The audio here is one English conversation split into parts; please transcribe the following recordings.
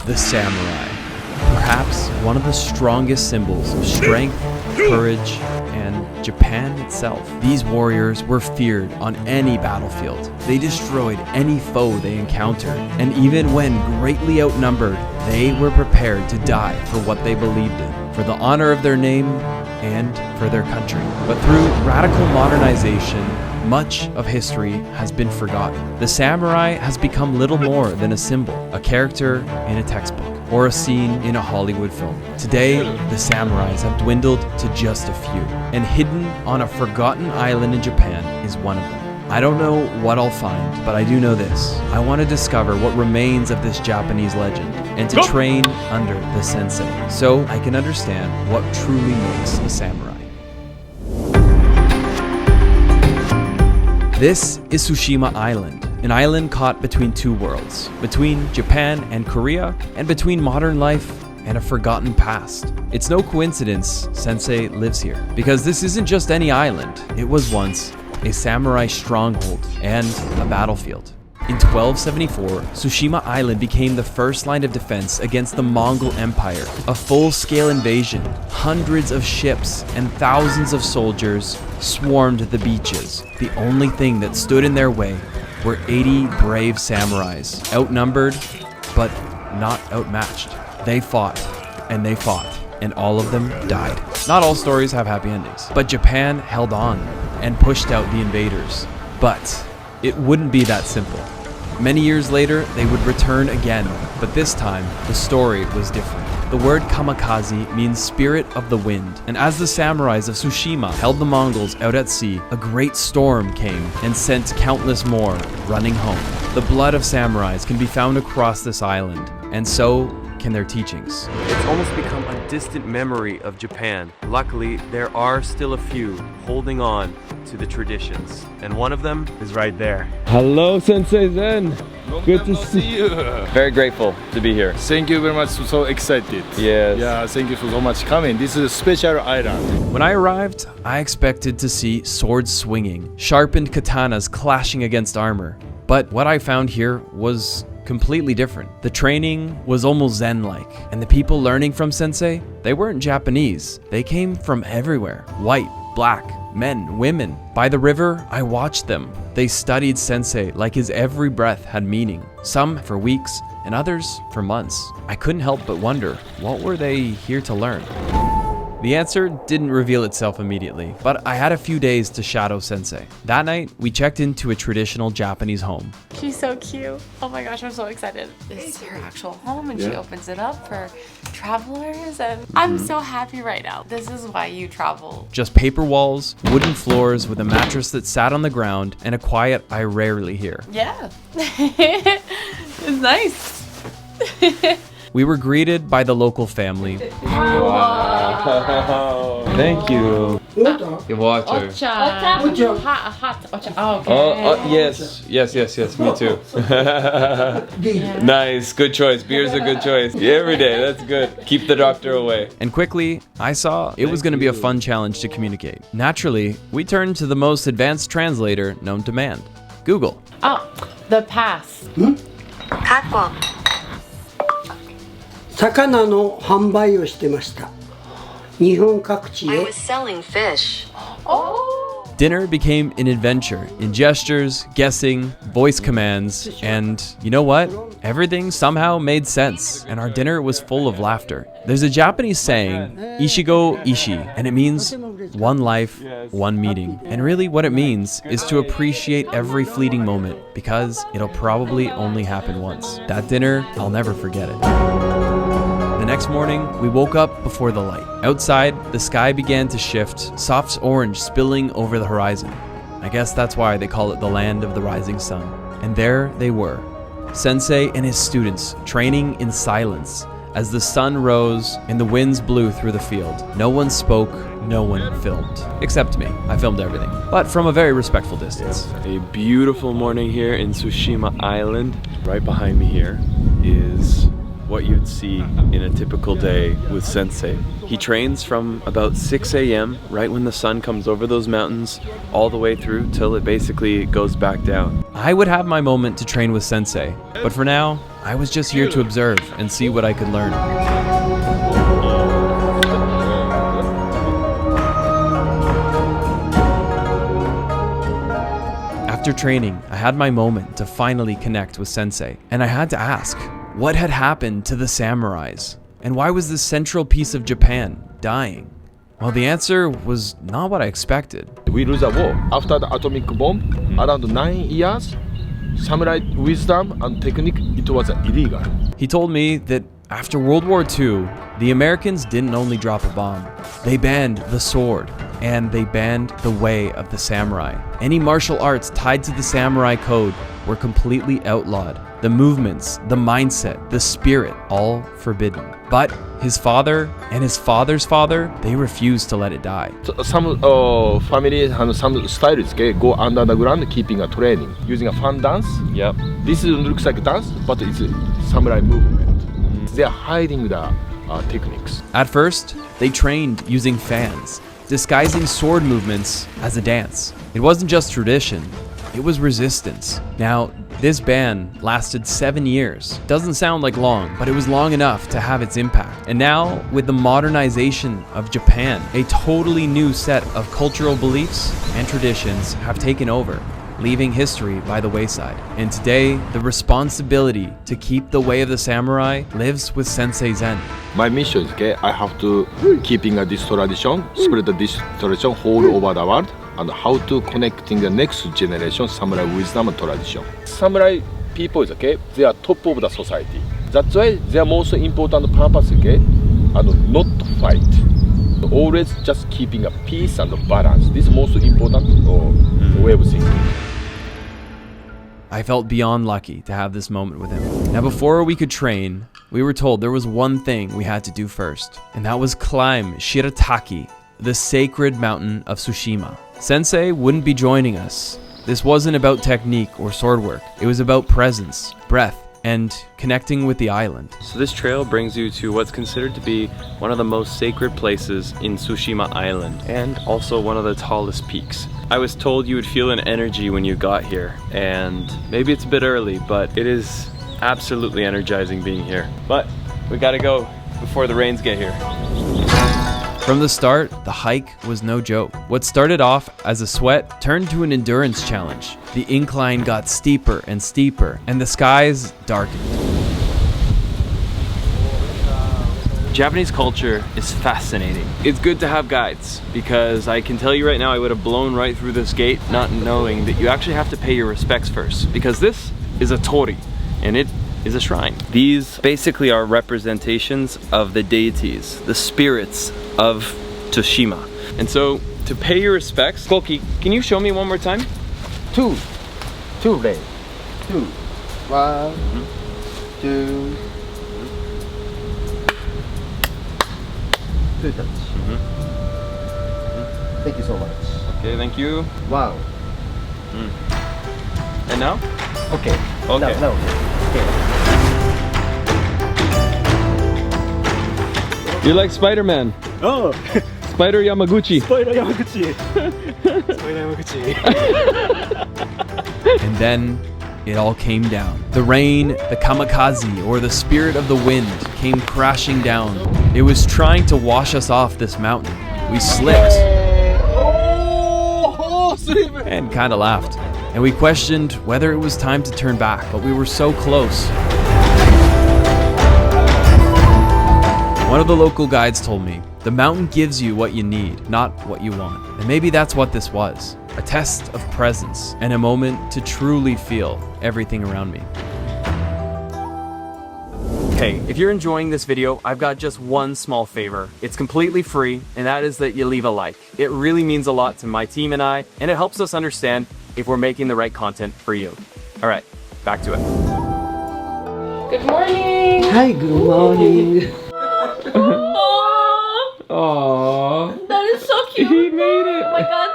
the samurai. Perhaps one of the strongest symbols of strength, courage, and Japan itself. These warriors were feared on any battlefield. They destroyed any foe they encountered, and even when greatly outnumbered, they were prepared to die for what they believed in, for the honor of their name and for their country. But through radical modernization, much of history has been forgotten. The samurai has become little more than a symbol, a character in a textbook, or a scene in a Hollywood film. Today, the samurais have dwindled to just a few, and hidden on a forgotten island in Japan is one of them. I don't know what I'll find, but I do know this. I want to discover what remains of this Japanese legend, and to train under the sensei, so I can understand what truly makes a samurai. This is Tsushima Island, an island caught between two worlds, between Japan and Korea, and between modern life and a forgotten past. It's no coincidence Sensei lives here, because this isn't just any island. It was once a samurai stronghold and a battlefield. In 1274, Tsushima Island became the first line of defense against the Mongol Empire. A full-scale invasion, hundreds of ships, and thousands of soldiers swarmed the beaches. The only thing that stood in their way were 80 brave samurais, outnumbered, but not outmatched. They fought, and all of them died. Not all stories have happy endings, but Japan held on and pushed out the invaders. But it wouldn't be that simple. Many years later, they would return again, but this time, the story was different. The word kamikaze means spirit of the wind, and as the samurais of Tsushima held the Mongols out at sea, a great storm came and sent countless more running home. The blood of samurais can be found across this island, and so can their teachings. It's almost become a distant memory of Japan. Luckily, there are still a few holding on to the traditions, and one of them is right there. Hello, Sensei Zen. Good to see you. Very grateful to be here. Thank you very much. So excited. Yes. Yeah, thank you so much coming. This is a special island. When I arrived, I expected to see swords swinging, sharpened katanas clashing against armor. But what I found here was completely different. The training was almost Zen-like, and the people learning from Sensei, they weren't Japanese. They came from everywhere. White, black, men, women. By the river, I watched them. They studied Sensei like his every breath had meaning. Some for weeks, and others for months. I couldn't help but wonder, what were they here to learn? The answer didn't reveal itself immediately, but I had a few days to shadow Sensei. That night, we checked into a traditional Japanese home. She's so cute. Oh my gosh, I'm so excited. This is her actual home, and she opens it up for travelers, and I'm so happy right now. This is why you travel. Just paper walls, wooden floors with a mattress that sat on the ground, and a quiet I rarely hear. Yeah. It's nice. We were greeted by the local family. Wow. Thank you. Water. Ocha. Hot ocha. Oh, okay. Oh, yes, me too. Nice, good choice. Beer's a good choice. Every day, that's good. Keep the doctor away. And quickly, I saw it was going to be a fun challenge to communicate. Naturally, we turned to the most advanced translator known to man, Google. Oh, the pass. 魚の販売をしてました。日本各地 I へ was selling fish. Dinner became an adventure in gestures, guessing, voice commands, and you know what? Everything somehow made sense, and our dinner was full of laughter. There's a Japanese saying, Ishigo Ishi, and it means one life, one meeting. And really what it means is to appreciate every fleeting moment, because it'll probably only happen once. That dinner, I'll never forget it. The next morning, we woke up before the light. Outside, the sky began to shift, soft orange spilling over the horizon. I guess that's why they call it the land of the rising sun. And there they were, Sensei and his students training in silence as the sun rose and the winds blew through the field. No one spoke, no one filmed. Except me. I filmed everything, but from a very respectful distance. A beautiful morning here in Tsushima Island. Right behind me here is what you'd see in a typical day with Sensei. He trains from about 6 a.m. right when the sun comes over those mountains all the way through till it basically goes back down. I would have my moment to train with Sensei, but for now, I was just here to observe and see what I could learn. After training, I had my moment to finally connect with Sensei, and I had to ask, what had happened to the samurais? And why was this central piece of Japan dying? Well, the answer was not what I expected. We lose a war. After the atomic bomb, around 9 years, samurai wisdom and technique, it was illegal. He told me that after World War II, the Americans didn't only drop a bomb. They banned the sword, and they banned the way of the samurai. Any martial arts tied to the samurai code were completely outlawed. The movements, the mindset, the spirit, all forbidden. But his father and his father's father, they refused to let it die. So, some families and some styles go under the ground keeping a training using a fan dance. Yep. This looks like dance, but it's a samurai movement. They are hiding the techniques. At first, they trained using fans, disguising sword movements as a dance. It wasn't just tradition, it was resistance. Now, this ban lasted 7 years. Doesn't sound like long, but it was long enough to have its impact. And now, with the modernization of Japan, a totally new set of cultural beliefs and traditions have taken over, leaving history by the wayside. And today, the responsibility to keep the way of the samurai lives with Sensei Zen. My mission is I have to keeping this tradition, spread this tradition all over the world, and how to connecting the next generation samurai wisdom and tradition. Samurai people is they are top of the society. That's why their most important purpose and not to fight. Always just keeping a peace and balance. This is most important way of thinking. I felt beyond lucky to have this moment with him. Now, before we could train, we were told there was one thing we had to do first, and that was climb Shirataki, the sacred mountain of Tsushima. Sensei wouldn't be joining us. This wasn't about technique or sword work. It was about presence, breath, and connecting with the island. So this trail brings you to what's considered to be one of the most sacred places in Tsushima Island, and also one of the tallest peaks. I was told you would feel an energy when you got here, and maybe it's a bit early, but it is absolutely energizing being here. But we gotta go before the rains get here. From the start, the hike was no joke. What started off as a sweat turned to an endurance challenge. The incline got steeper and steeper, and the skies darkened. Japanese culture is fascinating. It's good to have guides, because I can tell you right now I would have blown right through this gate not knowing that you actually have to pay your respects first, because this is a tori, and it is a shrine. These basically are representations of the deities, the spirits of Tsushima. And so, to pay your respects, Koki, can you show me one more time? Two lane. 1, 2. Two touch. Thank you so much. Okay, thank you. 1. And now? Okay. Okay. Now. Okay. You're like Spider-Man. Oh, Spider Yamaguchi. Spider Yamaguchi. Spider Yamaguchi. And then it all came down. The rain, the kamikaze, or the spirit of the wind came crashing down. It was trying to wash us off this mountain. We slipped. And kind of laughed. And we questioned whether it was time to turn back, but we were so close. One of the local guides told me, the mountain gives you what you need, not what you want. And maybe that's what this was. A test of presence and a moment to truly feel everything around me. Hey, if you're enjoying this video, I've got just one small favor. It's completely free, and that is that you leave a like. It really means a lot to my team and I, and it helps us understand if we're making the right content for you. All right, back to it. Good morning. Hi, good morning. Aww. That is so cute. He made it. Oh my god.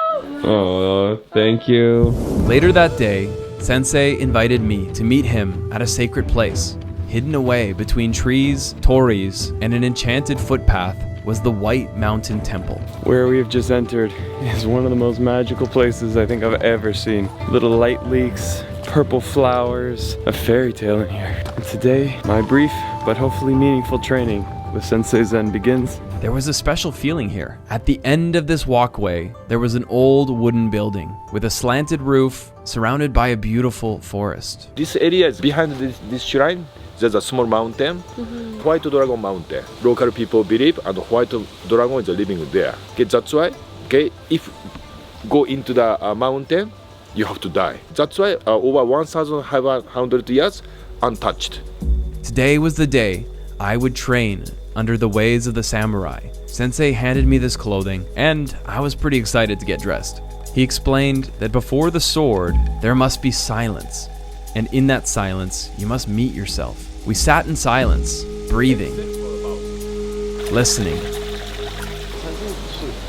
Oh, thank you. Later that day, Sensei invited me to meet him at a sacred place. hidden away between trees, tories, and an enchanted footpath was the White Mountain Temple. Where we have just entered is one of the most magical places I think I've ever seen. Little light leaks, purple flowers, a fairy tale in here. And today, my brief but hopefully meaningful training with Sensei Zen begins. There was a special feeling here. At the end of this walkway, there was an old wooden building with a slanted roof surrounded by a beautiful forest. This area is behind this shrine. There's a small mountain, White Dragon Mountain. Local people believe and White Dragon is living there. Okay, that's why, okay, if go into the mountain, you have to die. That's why over 1,500 years, untouched. Today was the day I would train under the ways of the samurai. Sensei handed me this clothing, and I was pretty excited to get dressed. He explained that before the sword, there must be silence, and in that silence, you must meet yourself. We sat in silence, breathing, listening.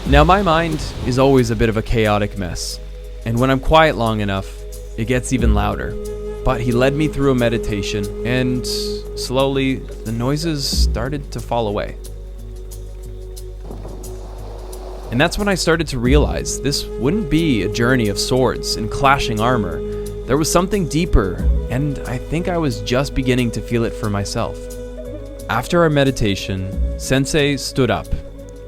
Now my mind is always a bit of a chaotic mess, and when I'm quiet long enough, it gets even louder. But he led me through a meditation, and slowly the noises started to fall away. And that's when I started to realize this wouldn't be a journey of swords and clashing armor. There was something deeper, and I think I was just beginning to feel it for myself. After our meditation, Sensei stood up,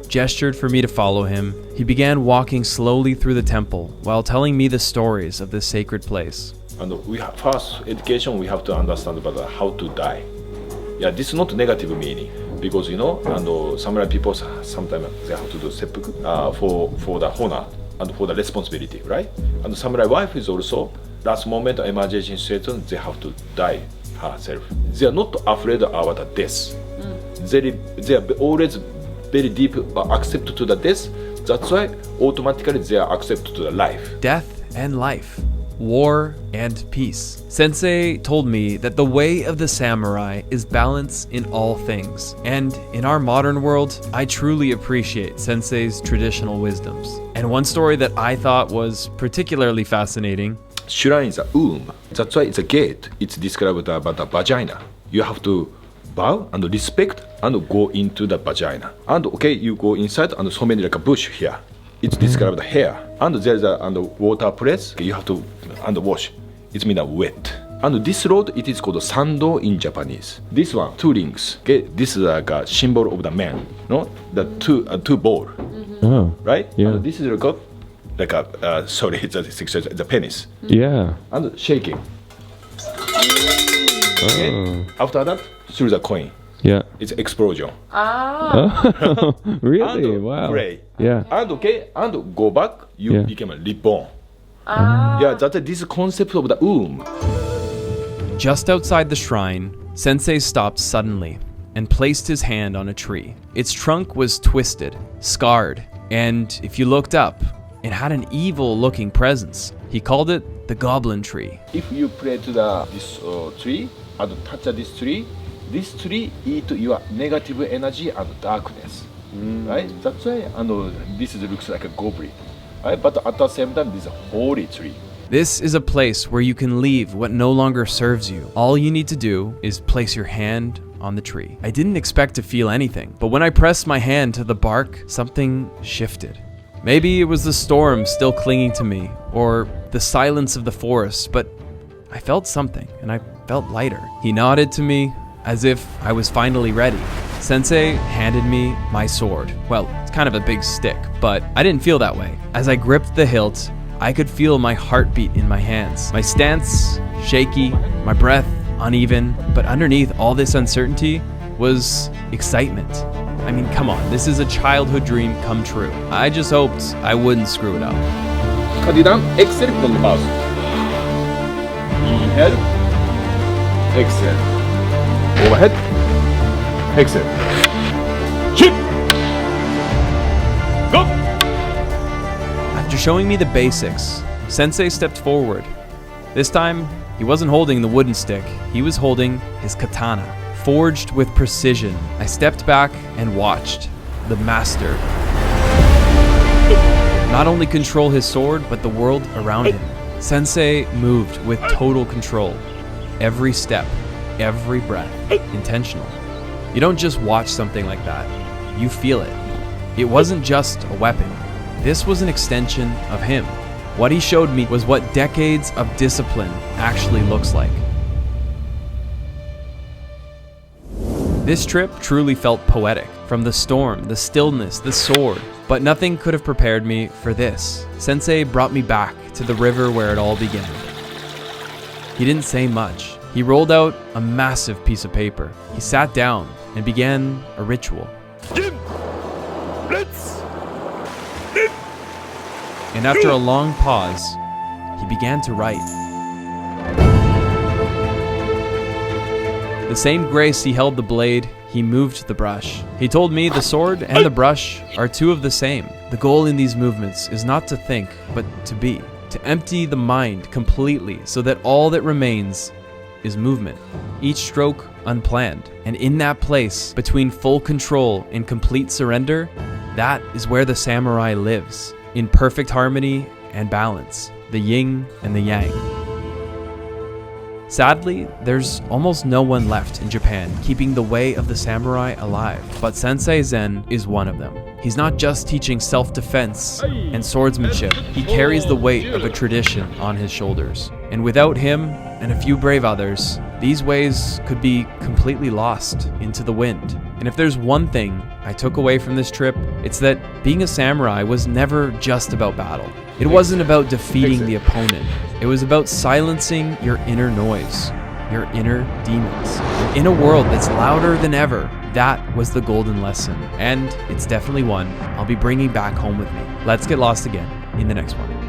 gestured for me to follow him. He began walking slowly through the temple while telling me the stories of this sacred place. And we have, first education, we have to understand about how to die. Yeah, this is not negative meaning because and samurai people sometimes they have to do seppuku for the honor and for the responsibility, right? And samurai wife is also last moment emergency situation they have to die herself. They are not afraid about the death. They are always very deep accept to the death. That's why automatically they are accept to the life. Death and life. War and peace. Sensei told me that the way of the samurai is balance in all things. And in our modern world, I truly appreciate Sensei's traditional wisdoms. And one story that I thought was particularly fascinating. Shrine is a womb. That's why it's a gate. It's described about the vagina. You have to bow and respect and go into the vagina. And okay, you go inside and so many like a bush here. It's described the hair. And there's a water place. You have to wash. It's mean wet. And this road, it is called sando in Japanese. This one, two rings. Okay, this is like a symbol of the man. No, the two ball. Oh, right? Yeah. And this is like a sorry, it's a penis. Yeah. And shaking. Okay. After that, through the coin. Yeah. It's explosion. Oh, really? And Wow. pray. Yeah. And okay, and go back, you Yeah. become a reborn. Yeah, that's this concept of the womb. Just outside the shrine, Sensei stopped suddenly and placed his hand on a tree. Its trunk was twisted, scarred, and if you looked up, it had an evil-looking presence. He called it the Goblin Tree. If you pray to this tree and touch this tree eat your negative energy and darkness, right? That's why this looks like a goblin, right? But at the same time, this is a holy tree. This is a place where you can leave what no longer serves you. All you need to do is place your hand on the tree. I didn't expect to feel anything, but when I pressed my hand to the bark, something shifted. Maybe it was the storm still clinging to me, or the silence of the forest, but I felt something, and I felt lighter. He nodded to me as if I was finally ready. Sensei handed me my sword. Well, it's kind of a big stick, but I didn't feel that way. As I gripped the hilt, I could feel my heartbeat in my hands. My stance shaky, my breath uneven, but underneath all this uncertainty was excitement. I mean, come on, this is a childhood dream come true. I just hoped I wouldn't screw it up. Cut it down, exhale from the mouth. Inhale, exhale. Overhead, exhale. Chip! Go! After showing me the basics, Sensei stepped forward. This time, he wasn't holding the wooden stick, he was holding his katana, forged with precision. I stepped back and watched the master not only control his sword, but the world around him. Sensei moved with total control. Every step, every breath, intentional. You don't just watch something like that, you feel it. It wasn't just a weapon. This was an extension of him. What he showed me was what decades of discipline actually looks like. This trip truly felt poetic. From the storm, the stillness, the sword. But nothing could have prepared me for this. Sensei brought me back to the river where it all began. He didn't say much. He rolled out a massive piece of paper. He sat down and began a ritual. And after a long pause, he began to write. The same grace he held the blade, he moved the brush. He told me the sword and the brush are two of the same. The goal in these movements is not to think, but to be. To empty the mind completely so that all that remains is movement. Each stroke unplanned. And in that place, between full control and complete surrender, that is where the samurai lives. In perfect harmony and balance, the yin and the yang. Sadly, there's almost no one left in Japan keeping the way of the samurai alive, but Sensei Zen is one of them. He's not just teaching self-defense and swordsmanship, he carries the weight of a tradition on his shoulders. And without him and a few brave others, these ways could be completely lost into the wind. And if there's one thing I took away from this trip, it's that being a samurai was never just about battle. It wasn't about defeating the opponent. It was about silencing your inner noise, your inner demons. And in a world that's louder than ever, that was the golden lesson. And it's definitely one I'll be bringing back home with me. Let's get lost again in the next one.